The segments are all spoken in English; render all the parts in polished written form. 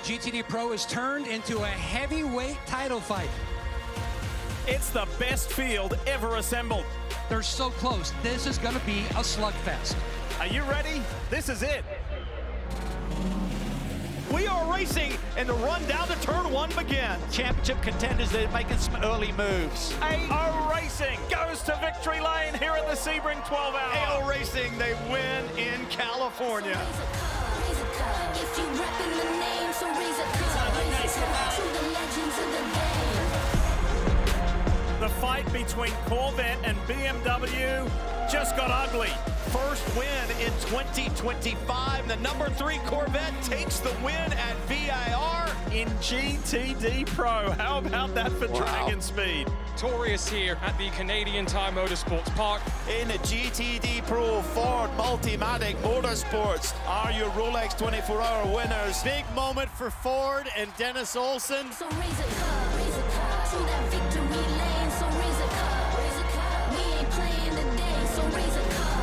GTD Pro has turned into a heavyweight title fight. It's the best field ever assembled. They're so close. This is going to be a slugfest. Are you ready? This is it. We are racing, and the run down to turn one begins. Championship contenders, they're making some early moves. AO Racing goes to victory lane here at the Sebring 12 Hour. AO Racing, they win in California. If you reppin' the name, so raise a cup to the legends of the game. The fight between Corvette and BMW just got ugly. First win in 2025. The number 3 Corvette takes the win at VIR In GTD Pro. How about that for Dragon Speed? Victorious here at the Canadian Tire Motorsports Park. in the GTD Pro Ford Multimatic Motorsports are your Rolex 24-hour winners. Big moment for Ford and Dennis Olsen. So raise a cup to that victory lane. So raise a cup. We ain't playing today. So raise a cup.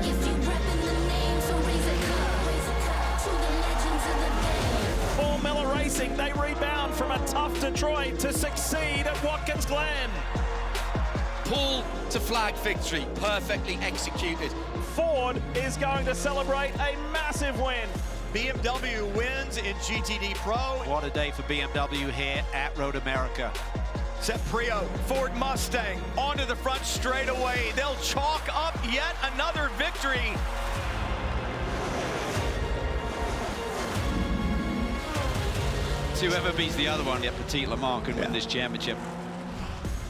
If you reppin' the name, so raise a cup to the legends of the game. Paul Miller Racing, they rebound from a tough Detroit to succeed at Watkins Glen. Pull to flag victory, perfectly executed. Ford is going to celebrate a massive win. BMW wins in GTD Pro. What a day for BMW here at Road America. Set Prio, Ford Mustang, onto the front straightaway. They'll chalk up yet another victory. Whoever beats the other one at Petit Le Man can win this championship.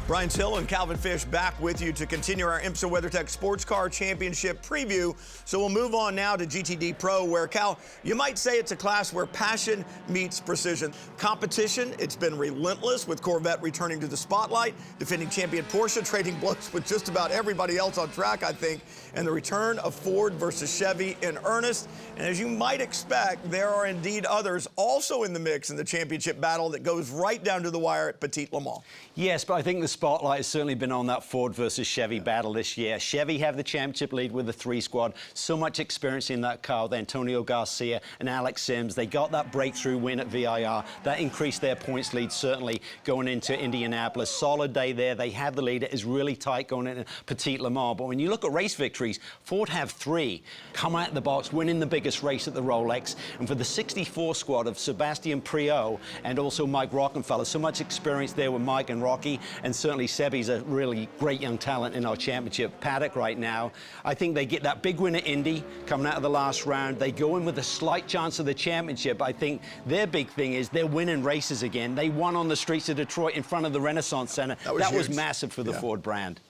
Brian Till and Calvin Fish back with you to continue our IMSA WeatherTech Sports Car Championship preview. So we'll move on now to GTD Pro, where, Cal, you might say it's a class where passion meets precision. Competition, it's been relentless, with Corvette returning to the spotlight, defending champion Porsche, trading blows with just about everybody else on track, I think, and the return of Ford versus Chevy in earnest. And as you might expect, there are indeed others also in the mix in the championship battle that goes right down to the wire at Petit Le Man. Yes, but I think the spotlight has certainly been on that Ford versus Chevy battle this year. Chevy have the championship lead with the 3 squad. So much experience in that car with Antonio Garcia and Alex Sims. They got that breakthrough win at VIR. That increased their points lead, certainly, going into Indianapolis. Solid day there. They have the lead. It is really tight going into Petit Le Mans. But when you look at race victories, Ford have 3. Come out of the box, winning the biggest race at the Rolex. And for the 64 squad of Sebastian Priaulx and also Mike Rockenfeller, so much experience there with Mike and Rocky, and certainly Sebi's a really great young talent in our championship paddock right now. I think they get that big win at Indy coming out of the last round. They go in with a slight chance of the championship. I think their big thing is they're winning races again. They won on the streets of Detroit in front of the Renaissance Center. That was massive for the Ford brand.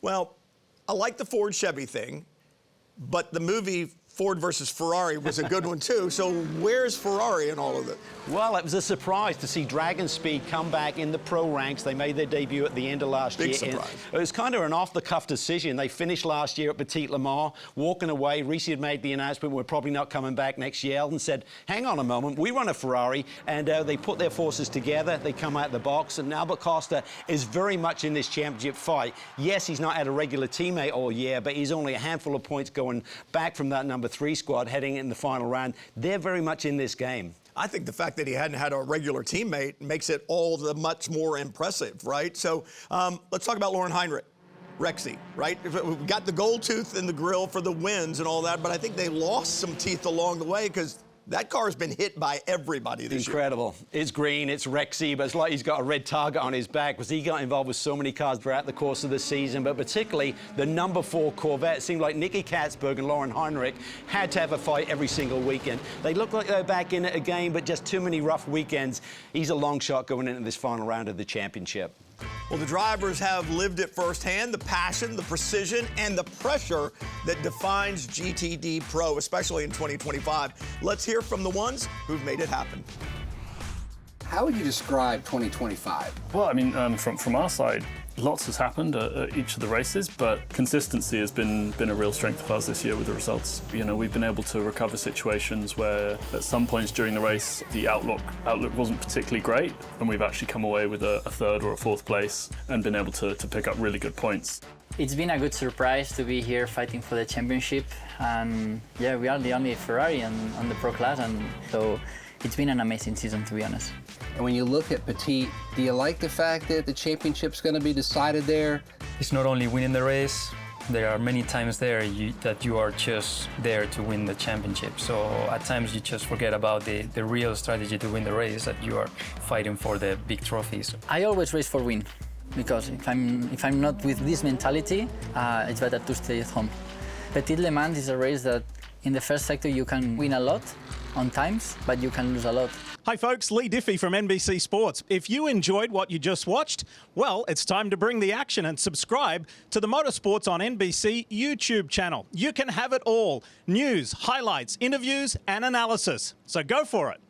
Well, I like the Ford Chevy thing, but the movie Ford versus Ferrari was a good one too. So where's Ferrari in all of it? Well, it was a surprise to see Dragon Speed come back in the pro ranks. They made their debut at the end of last year. Big surprise. It was kind of an off-the-cuff decision. They finished last year at Petit Le Mans, walking away. Ricci had made the announcement we're probably not coming back next year. Eldon said, hang on a moment, we run a Ferrari, and they put their forces together. They come out the box, and Albert Costa is very much in this championship fight. Yes, he's not had a regular teammate all year, but he's only a handful of points going back from that number 3 squad heading in the final round. They're very much in this game. I think the fact that he hadn't had a regular teammate makes it all the much more impressive, right? So let's talk about Lauren Heinrich. Rexy, right? We got the gold tooth in the grill for the wins and all that, but I think they lost some teeth along the way because that car's been hit by everybody this year. Incredible. It's green, it's Rexy, but it's like he's got a red target on his back because he got involved with so many cars throughout the course of the season, but particularly the number 4 Corvette. It seemed like Nicky Katzberg and Lauren Heinrich had to have a fight every single weekend. They look like they're back in it again, but just too many rough weekends. He's a long shot going into this final round of the championship. Well, the drivers have lived it firsthand, the passion, the precision, and the pressure that defines GTD Pro, especially in 2025. Let's hear from the ones who've made it happen. How would you describe 2025? Well, I mean, from our side, lots has happened at each of the races, but consistency has been a real strength of ours this year with the results. You know, we've been able to recover situations where at some points during the race, the outlook wasn't particularly great, and we've actually come away with a 3rd or a 4th place and been able to pick up really good points. It's been a good surprise to be here fighting for the championship, and yeah, we are the only Ferrari on the pro class, and so It's been an amazing season, to be honest. And when you look at Petit, do you like the fact that the championship's going to be decided there? It's not only winning the race, there are many times there that you are just there to win the championship. So at times you just forget about the real strategy to win the race, that you are fighting for the big trophies. I always race for win, because if I'm not with this mentality, it's better to stay at home. Petit Le Man is a race that in the first sector you can win a lot on times, but you can lose a lot. Hi folks, Lee Diffie from NBC Sports. If you enjoyed what you just watched, well, it's time to bring the action and subscribe to the Motorsports on NBC YouTube channel. You can have it all: news, highlights, interviews and analysis. So go for it.